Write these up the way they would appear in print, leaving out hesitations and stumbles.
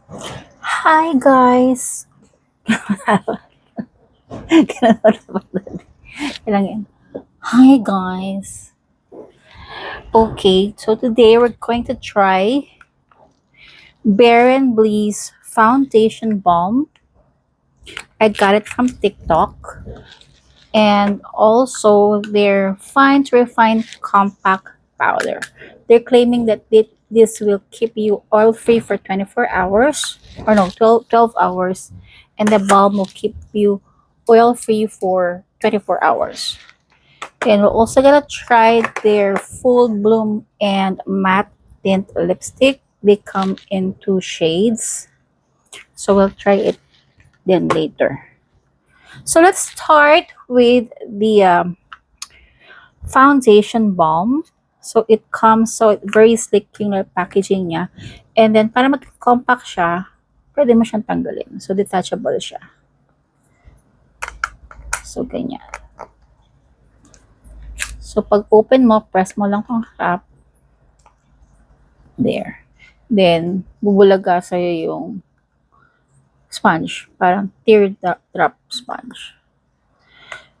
Hi guys. Kailangan yan. Hi guys. Okay, so today we're going to try Bare and Blease foundation balm. I got it from TikTok, and also their fine to refine compact powder. They're claiming that this will keep you oil free for 24 hours, or no, 12 hours, and the balm will keep you oil free for 24 hours. And we're also gonna try their full bloom and matte tint lipstick. They come in two shades, so we'll try it then later. So let's start with the foundation balm. So it comes, so very sleek yung packaging niya. And then para mag-compact siya, pwede mo siyang tanggalin. So detachable siya. So ganyan. So pag open mo, press mo lang tong cap. There. Then bubulaga sa'yo yung sponge. Parang tear drop sponge.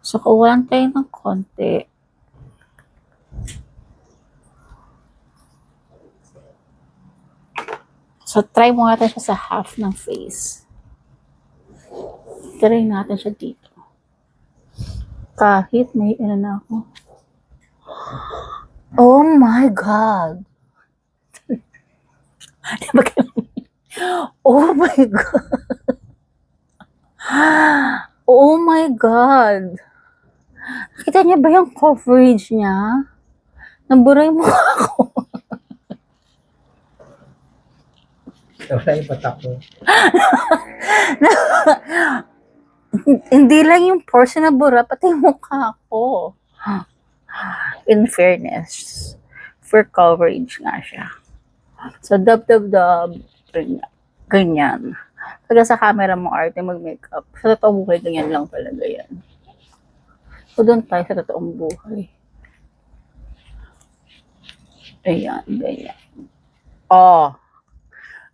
So kukulan tayo ng konti. So try mo natin siya sa half ng face. Try natin siya dito. Kahit may ano na ako. Oh my God! Oh my God! Oh my God! Kita niya ba yung coverage niya? Naburay mo ako. Wala yung patak mo. Hindi lang yung portion na bura, pati yung mukha ko. In fairness, for coverage nga siya. So, dab. Ganyan. Pag sa camera mo, arte mag-makeup. Sa totoong buhay, ganyan lang talaga yan. So, doon tayo sa totoong buhay. Ayan, ganyan. Oh,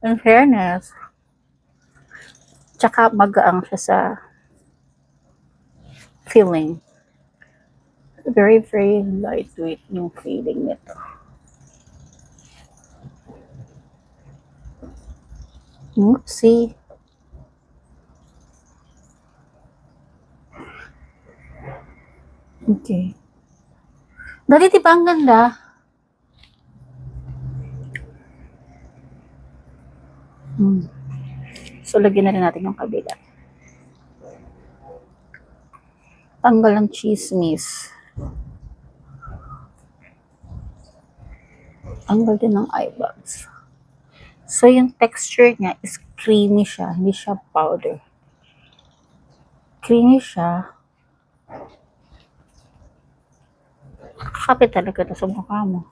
in fairness, tsaka magaang siya sa feeling. Very, very lightweight yung feeling nito. Oopsie. Okay. Dali, di ba ang ganda? So, lagyan na rin natin yung kabila. Tanggal ng chismis. Tanggal din ng eye bags. So, yung texture niya is creamy siya. Hindi siya powder. Creamy siya. Kakapit talaga ito sa mukha mo.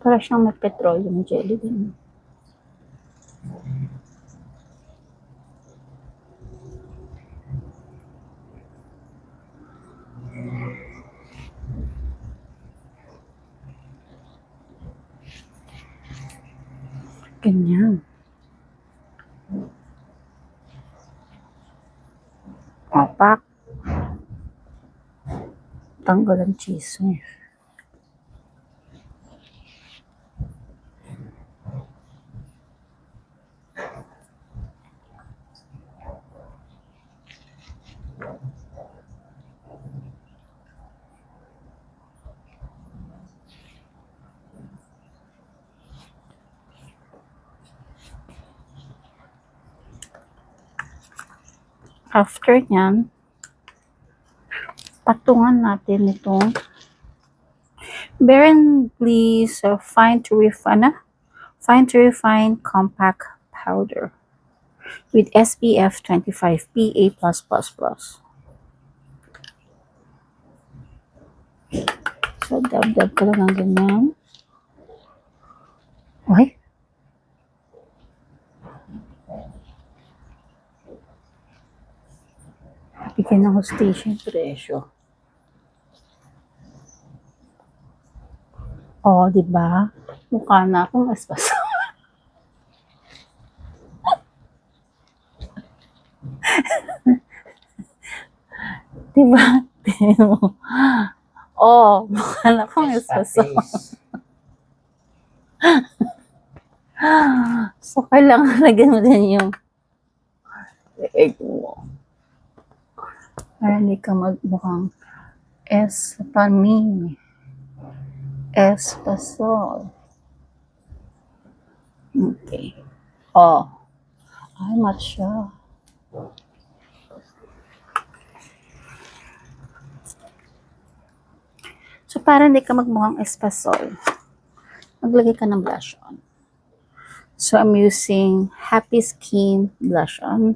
Para siyang may petroleum jelly din. Ganyan. Opak. Tanggal ang chismis. After nyan, patungan natin itong Bare and Blease Fine to Refine Compact Powder with SPF 25 PA+++. So, dab ko lang ng ganyan. Okay. Bigyan ng hostation presyo. Oh, di ba? Mukha na akong aspas. Diba? Tingnan mo. Oh, mukha na akong Yes, espasol. face. So, kailangan lagyan mo din yung egg mo. Para hindi ka magmukhang espani. Espasol. Okay. Oh. Ay, matcha. So, para hindi ka magmukhang espasol, maglagay ka ng blush on. So, I'm using Happy Skin blush on.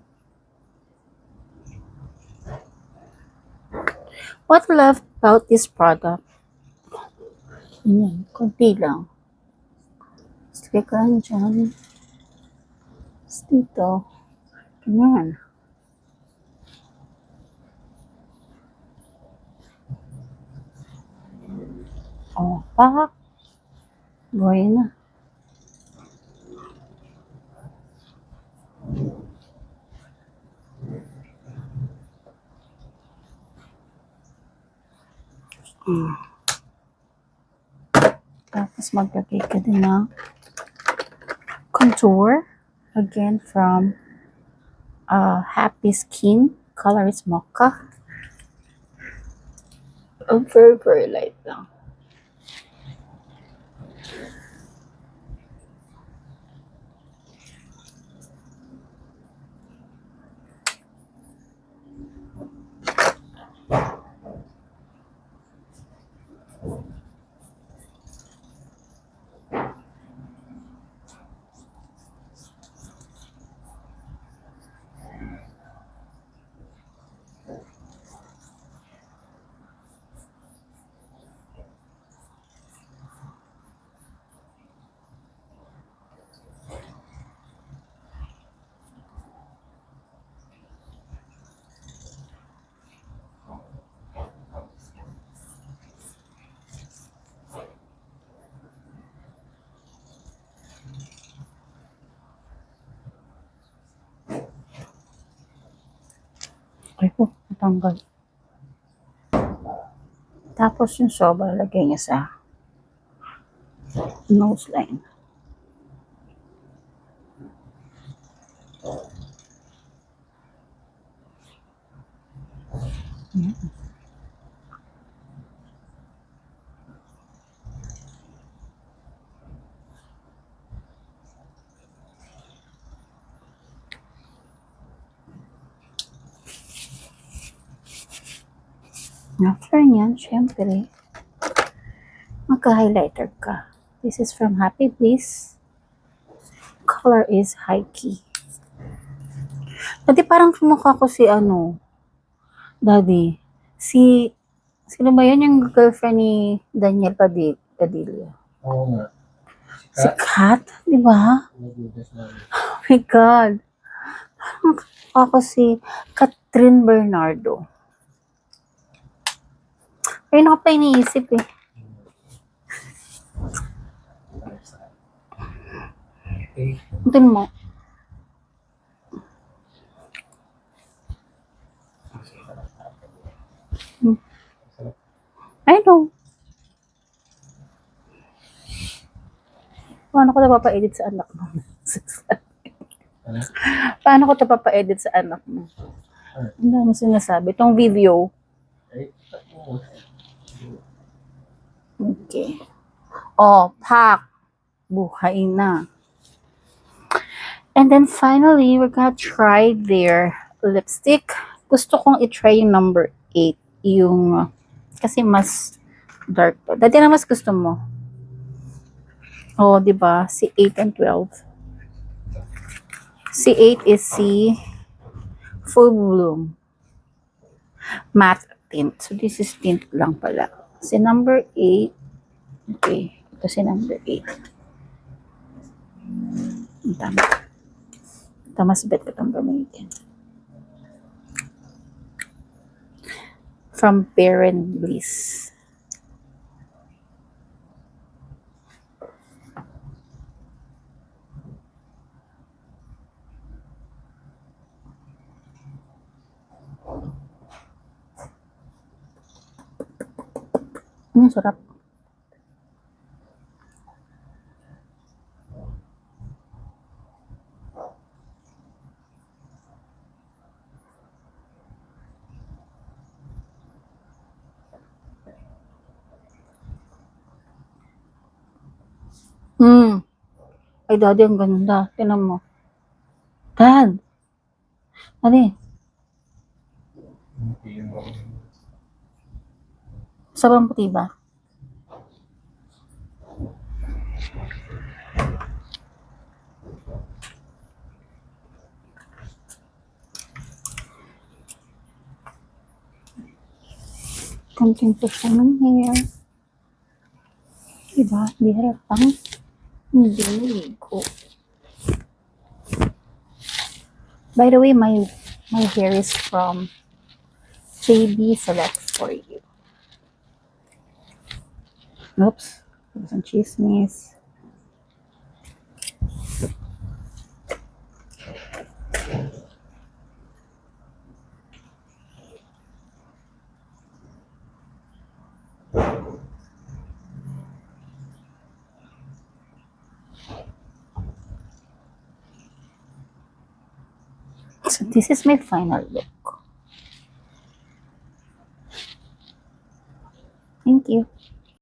What I love about this product, yan, konti lang. Sige ka lang dyan. Tapos dito, ganyan. Oh, pak. Buhay na. Tapos maglagay ka din ng contour. Again from Happy Skin. Color is Mocha. Very, very light lang. Ay po, natanggal. Tapos yung sobra, lagay niya sa nose line. After nyan, syempre, magka-highlighter ka. This is from Happy Bliss. Color is High Key. Dati parang mukha ko si Daddy. Sino ba yun yung girlfriend ni Daniel Padilla? Oo nga. Si Kat, di ba? Nagudas na. Oh my God. Parang mukha ko si Catherine Bernardo. Ayun ako pa iniisip eh. Okay. Ito mo. I know. Paano ko napapa-edit sa anak mo? Ano? Paano ko napapa-edit sa anak mo? Ang dami sinasabi. Itong video. Ay, oo. Okay. Oh, pak. Buhay na. And then finally, we're gonna try their lipstick. Gusto kong i-try yung number 8. Yung, kasi mas dark to. Dati na mas gusto mo. Oh, di ba? Si 8 and 12. Si 8 is si Full Bloom matte tint. So, this is tint lang pala. Si number 8. Okay. Ito si number 8. Ang tama. Ito, mas bet ko itong gamitin. From Baron Bliss. Ang sarap. Ay, daddy, ang ganda. Tinan mo. Dad! Daddy, Hindi yung sobrang puti ba? Konting push ng hair. Diba? Di halatang hindi ko. By the way, my hair is from JB Selects for you. Oops. Some chismis. So this is my final look. Thank you.